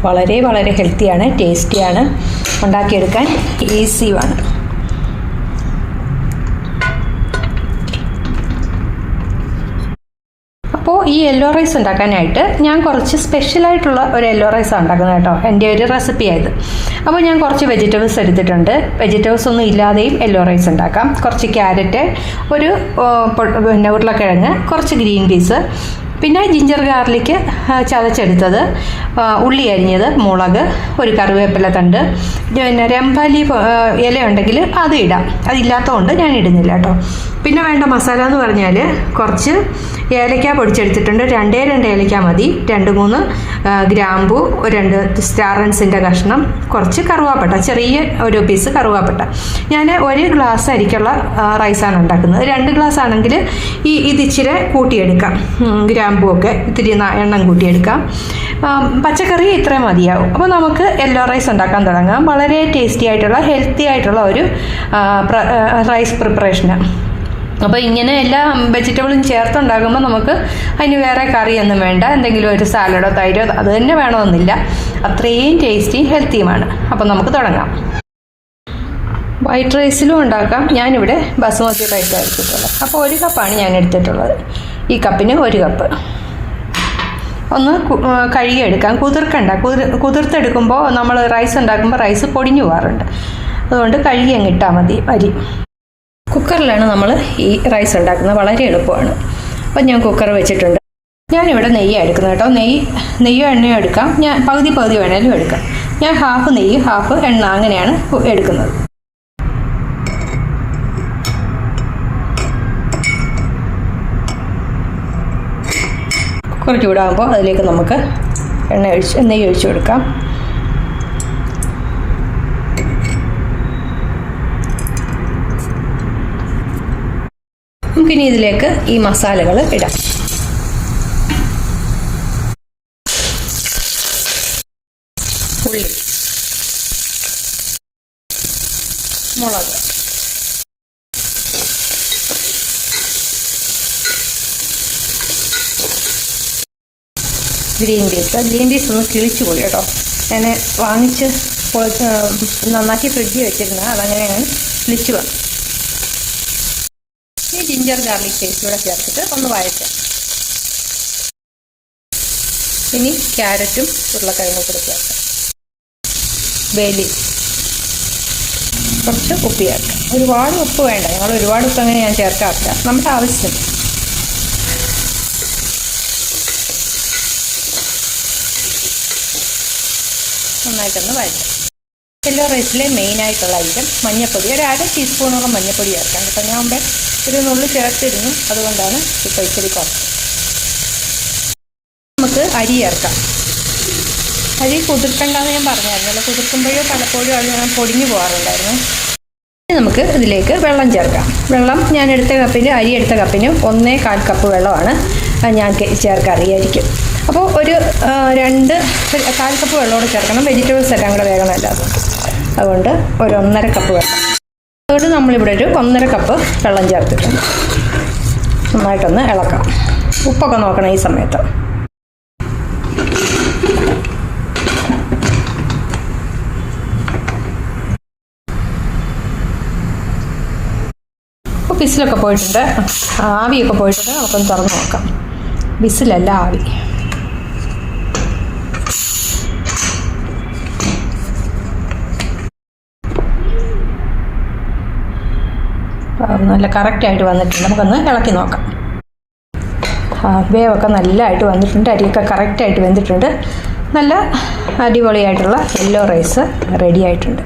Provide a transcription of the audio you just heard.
വളരെ വളരെ ഹെൽത്തിയാണ്, ടേസ്റ്റിയാണ്, ഉണ്ടാക്കിയെടുക്കാൻ ഈസിയുമാണ്. അപ്പോൾ ഈ യെല്ലോ റൈസ് ഉണ്ടാക്കാനായിട്ട് ഞാൻ കുറച്ച് സ്പെഷ്യലായിട്ടുള്ള ഒരു യെല്ലോ റൈസാണ് ഉണ്ടാക്കുന്നത് കേട്ടോ. എൻ്റെ ഒരു റെസിപ്പിയായത്. അപ്പോൾ ഞാൻ കുറച്ച് വെജിറ്റബിൾസ് എടുത്തിട്ടുണ്ട്. വെജിറ്റബിൾസ് ഒന്നും ഇല്ലാതെയും യെല്ലോ റൈസ് ഉണ്ടാക്കാം. കുറച്ച് ക്യാരറ്റ്, ഒരു ഉരുളക്കിഴങ്ങ്, കുറച്ച് ഗ്രീൻ പീസ്, പിന്നെ ജിഞ്ചർ ഗാർലിക്ക് ചതച്ചെടുത്തത്, ഉള്ളി അരിഞ്ഞത്, മുളക്, ഒരു കറിവേപ്പില തണ്ട്, പിന്നെ രംഭാലി ഇല ഉണ്ടെങ്കിൽ അത് ഇടാം. അതില്ലാത്തതുകൊണ്ട് ഞാൻ ഇടുന്നില്ല കേട്ടോ. പിന്നെ വേണ്ട മസാല എന്ന് പറഞ്ഞാൽ കുറച്ച് ഏലക്ക പൊടിച്ചെടുത്തിട്ടുണ്ട്. 2 ഏലക്ക മതി. 2-3 ഗ്രാമ്പു, 2 സ്റ്റാർ അൻസിൻ്റെ കഷ്ണം, കുറച്ച് കറുവാപ്പട്ട, ചെറിയ ഒരു പീസ് കറുവാപ്പട്ട. ഞാൻ 1 ഗ്ലാസ് അരിക്കുള്ള റൈസാണ് ഉണ്ടാക്കുന്നത്. 2 ഗ്ലാസ് ആണെങ്കിൽ ഇത് ഇച്ചിരി കൂട്ടിയെടുക്കാം. ഗ്രാമ്പുമൊക്കെ ഇത്തിരി എണ്ണം കൂട്ടിയെടുക്കാം. പച്ചക്കറി ഇത്രയും മതിയാവും. അപ്പോൾ നമുക്ക് യെല്ലോ റൈസ് ഉണ്ടാക്കാൻ തുടങ്ങാം. വളരെ ടേസ്റ്റി ആയിട്ടുള്ള ഹെൽത്തി ആയിട്ടുള്ള ഒരു റൈസ് പ്രിപ്പറേഷനാണ്. അപ്പോൾ ഇങ്ങനെ എല്ലാ വെജിറ്റബിളും ചേർത്തുണ്ടാകുമ്പോൾ നമുക്ക് അതിന് വേറെ കറിയൊന്നും വേണ്ട. എന്തെങ്കിലും ഒരു സാലഡോ തൈരോ അത് തന്നെ വേണമെന്നില്ല. അത്രയും ടേസ്റ്റിയും ഹെൽത്തിയുമാണ്. അപ്പോൾ നമുക്ക് തുടങ്ങാം. വൈറ്റ് റൈസിലും ഉണ്ടാക്കാം. ഞാനിവിടെ ബസുമതി റൈസ് എടുത്തിട്ടുള്ളത്. അപ്പോൾ 1 കപ്പാണ് ഞാൻ എടുത്തിട്ടുള്ളത്. ഈ കപ്പിന് 1 കപ്പ്. ഒന്ന് കഴുകിയെടുക്കാം. കുതിർത്തെടുക്കുമ്പോൾ നമ്മൾ റൈസ് ഉണ്ടാക്കുമ്പോൾ റൈസ് പൊടിഞ്ഞു പോകാറുണ്ട്. അതുകൊണ്ട് കഴുകി അങ്ങ് ഇട്ടാൽ മതി അരി. കുക്കറിലാണ് നമ്മൾ ഈ റൈസ് ഉണ്ടാക്കുന്നത്. വളരെ എളുപ്പമാണ്. അപ്പം ഞാൻ കുക്കർ വെച്ചിട്ടുണ്ട്. ഞാനിവിടെ നെയ്യാണ് എടുക്കുന്നത് കേട്ടോ. നെയ്യോ എണ്ണയോ എടുക്കാം. ഞാൻ പകുതി വേണേലും എടുക്കാം. ഞാൻ ഹാഫ് നെയ്യ് ഹാഫ് എണ്ണ അങ്ങനെയാണ് എടുക്കുന്നത്. കുക്കർ ചൂടാകുമ്പോൾ അതിലേക്ക് നമുക്ക് നെയ്യ് ഒഴിച്ച് കൊടുക്കാം. നമുക്കിനി ഇതിലേക്ക് ഈ മസാലകൾ ഇടാം. ഉള്ളി, മുളക്, ഗ്രീൻ പീസ് ഒന്ന് കിളിച്ചു പോയി കേട്ടോ. ഞാൻ വാങ്ങിച്ച് നന്നാക്കി ഫ്രിഡ്ജിൽ വെച്ചിരുന്നത്. അതങ്ങനെയാണ് കിളിച്ചു വന്നു. ഈ ജിഞ്ചർ ഗാർലിക് പേസ്റ്റ് കൂടെ ചേർത്തിട്ട് ഒന്ന് വഴറ്റാം. ഇനി ക്യാരറ്റും ഉരുളക്കിഴങ്ങും കൂടെ ചേർക്കാം. വേലി കുറച്ച് ഉപ്പ് ചേർക്കാം. ഒരുപാട് ഉപ്പ് വേണ്ട. ഞങ്ങൾ ഒരുപാട് ഉപ്പ് അങ്ങനെ ഞാൻ ചേർക്കാറില്ല. നമ്മുടെ ആവശ്യത്തിന്. നന്നായിട്ടൊന്ന് വഴറ്റാം. യെല്ലോ റൈസിലെ മെയിനായിട്ടുള്ള ഐറ്റം മഞ്ഞൾപ്പൊടി. 1/2 ടീസ്പൂണോളം മഞ്ഞൾപ്പൊടി ചേർക്കാം കേട്ടോ. ഞാൻ മുമ്പേ ഒരു നുള്ളി ചേർത്തിരുന്നു. അതുകൊണ്ടാണ് ഇപ്പോൾ ഇച്ചിരി കുറച്ച്. നമുക്ക് അരി ചേർക്കാം. അരി കുതിർക്കണ്ടെന്ന് ഞാൻ പറഞ്ഞായിരുന്നല്ലോ. കുതിർക്കുമ്പോഴോ പലപ്പോഴും അത് ഞാൻ പൊടിഞ്ഞു പോകാറുണ്ടായിരുന്നു. നമുക്ക് ഇതിലേക്ക് വെള്ളം ചേർക്കാം. വെള്ളം ഞാൻ അരി എടുത്ത കപ്പിന് 1/4 കപ്പ് വെള്ളമാണ് ഞാൻ ചേർക്കാറിയായിരിക്കും. അപ്പോൾ ഒരു 1/4 കപ്പ് വെള്ളമോടെ ചേർക്കണം. വെജിറ്റബിൾസ് എല്ലാം കൂടെ വേഗമല്ല. അതുകൊണ്ട് ഒരു 1.5 കപ്പ് വെള്ളം. അതുകൊണ്ട് നമ്മളിവിടെ ഒരു 1.5 കപ്പ് വെള്ളം ചേർത്തിട്ടുണ്ട്. നന്നായിട്ടൊന്ന് ഇളക്കാം. ഉപ്പൊക്കെ നോക്കണം ഈ സമയത്ത്. അപ്പോൾ വിസിലൊക്കെ പോയിട്ടുണ്ട്, ആവിയൊക്കെ പോയിട്ടുണ്ട്. നമുക്കൊന്ന് തുറന്ന് നോക്കാം. വിസിലല്ല, ആവി. നല്ല കറക്റ്റായിട്ട് വന്നിട്ടുണ്ട്. നമുക്കൊന്ന് ഇളക്കി നോക്കാം. വേവൊക്കെ നല്ലതായിട്ട് വന്നിട്ടുണ്ട്. അരിയൊക്കെ കറക്റ്റായിട്ട് വെന്തിട്ടുണ്ട്. നല്ല അടിപൊളിയായിട്ടുള്ള യെല്ലോ റൈസ് റെഡി ആയിട്ടുണ്ട്.